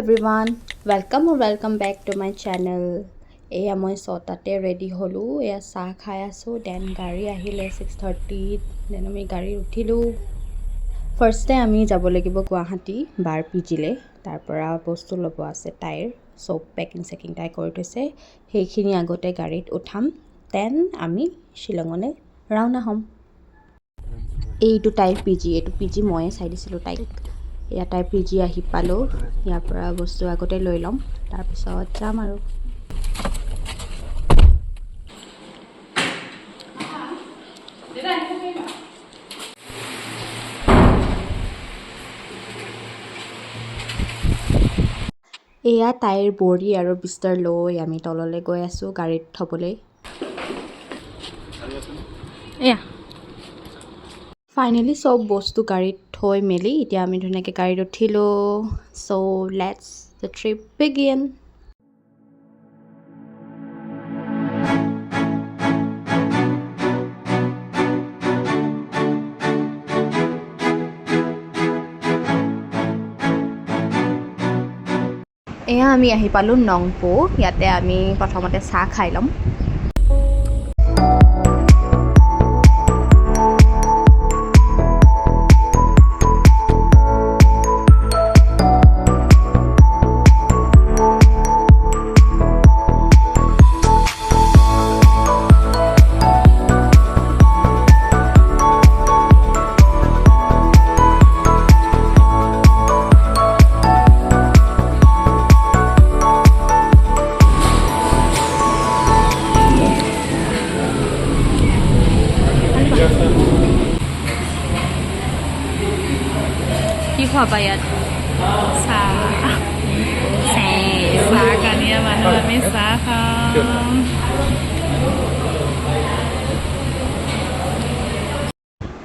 everyone, welcome back to my channel. এয়া মই 6টাতে ready হ'লো এয়া চাহ খাই আছো দেন গাড়ী আহিলে 6:30 দেন আমি গাড়ী উঠিলো ফাৰ্ষ্টে আমি যাব লাগিব গুৱাহাটী বাৰ পিজিলে তাৰ পৰা বস্তু ল'ব আছে তাইৰ সব পেকিং তাই কৰি থৈছে সেইখিনি আগতে গাড়ীত উঠাম দেন আমি শিলঙলে ৰাওনা হ'ম এইটো তাইৰ পিজি এইটো পিজি ময়ে চাই দিছিলো তাইক या टाइप पिजी आहि पालो या পৰা বস্তু আগতে লৈ লম তাৰ পিছত যাম আৰু এয়া টায়াৰ বডি আৰু বিস্তাৰ লৈ আমি তললৈ গৈ আছো গাড়ীত থবলৈ এয়া Finally, so bostu garit thoi meli. Itia ami dhunake garit uthilo. So let's the trip begin. Eya ami ahi palu Nongpo. Yate ami prothomote cha khai lom. Bayat sa kaniya manu ami sa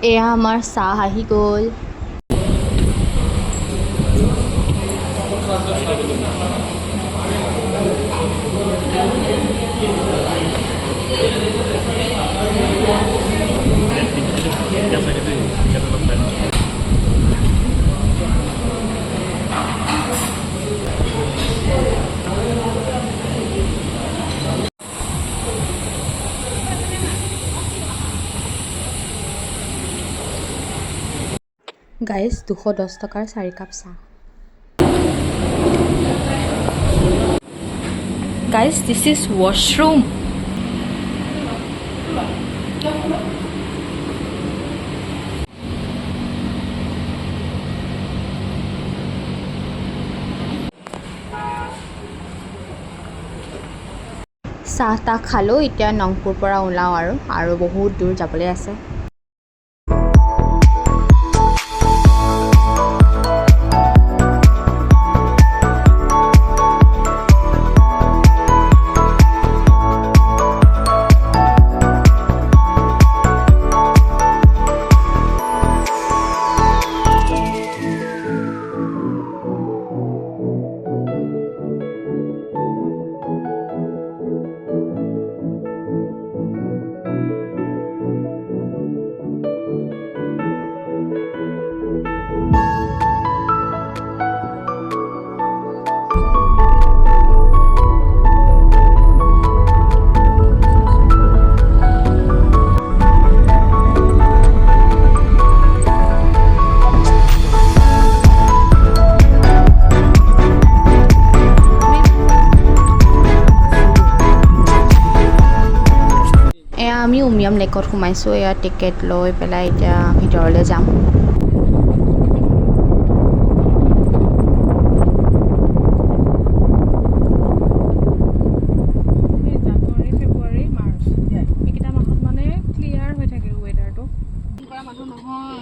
eya amar sah ahi gol Guys, 210 টকাৰ 4 cup চাহ Guys, this is washroom চাহ তা খালো এতিয়া নংপুৰ পৰা ওলাও আৰু বহুত দূৰ যাবলৈ আছে আমি উমিয়াম লেকত সোমাইছো এয়া টিকেট লৈ পেলাই এতিয়া ভিতৰলৈ যাম জানুৱাৰী ফেব্ৰুৱাৰী মাৰ্চ এইকেইটা মাহত মানে ক্লিয়াৰ হৈ থাকে ওয়েদাৰটো কৰা মানুহ নহয়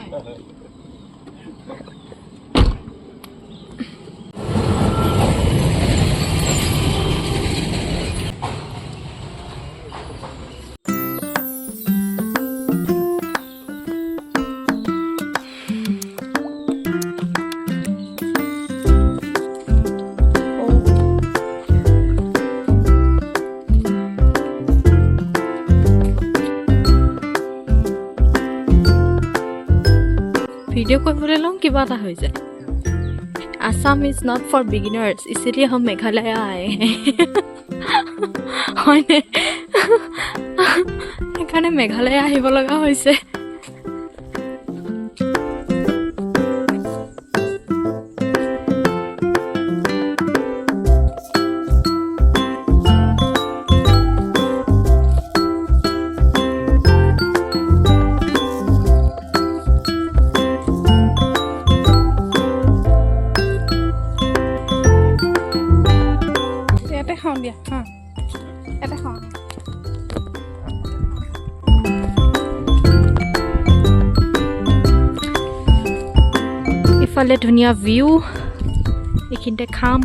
ভিডিও কৰিবলৈ লওঁ কিবা এটা হৈ যায় Assam is not for beginners, इसलिए हम मेघालय आए हैं। হয়নে সেইকাৰণে মেঘালয় আহিব লগা হৈছে। ইফালে ধুনীয়া ভিউ, এইখিনিতে খাম।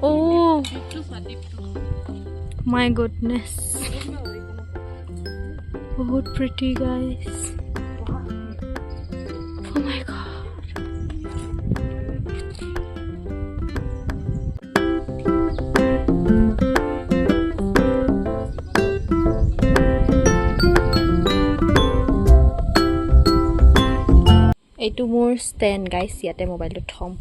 Oh my goodness, बहुत pretty guys. Oh my god. এইটো মোৰ ষ্টেণ্ড গাইছ, ইয়াতে মোবাইলটো থ'ম।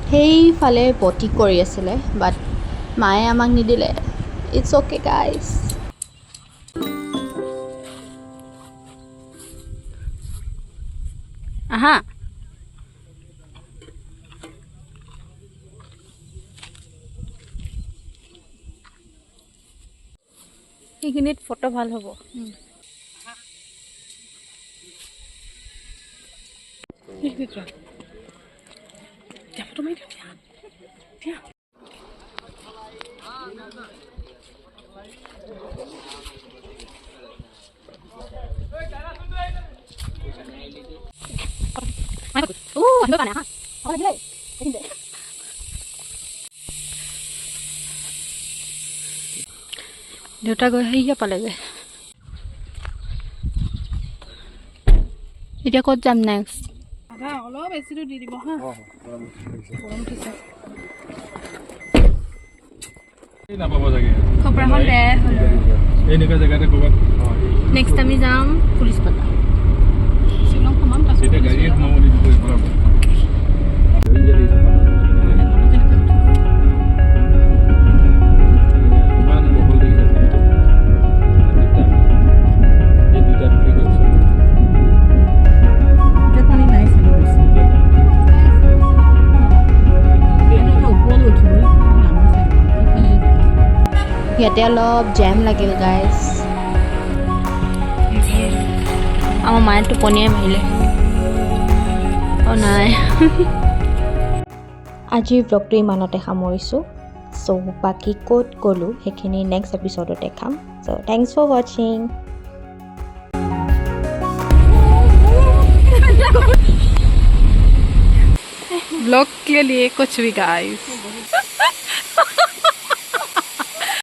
সেইফালে পটি কৰি আছিলে, বাট মায়ে আমাক নিদিলে। It's okay guys. আহা এইখিনিত ফটো ভাল হ'ব। দেউতা গৈ সেইয়া পালেগৈ। এতিয়া ক'ত যাম নেক্সট? অলপ বেছিটো দি দিব হা। নেক্সট আমি যাম পুলিচ বজাৰ। শ্বিলং সোমাম ইয়াতে অলপ জেম লাগিল গাইজ। আমাৰ মায়ে টোপনিয়াই মাৰিলে। নাই আজিৰ ব্লগটো ইমানতে সামৰিছোঁ। চ' বাকী ক'ত গ'লোঁ সেইখিনি নেক্সট এপিছ'ডত দেখাম। চ' থেংকছ ফৰ ৱাচিং। ब्लॉग के लिए कुछ भी गाइस।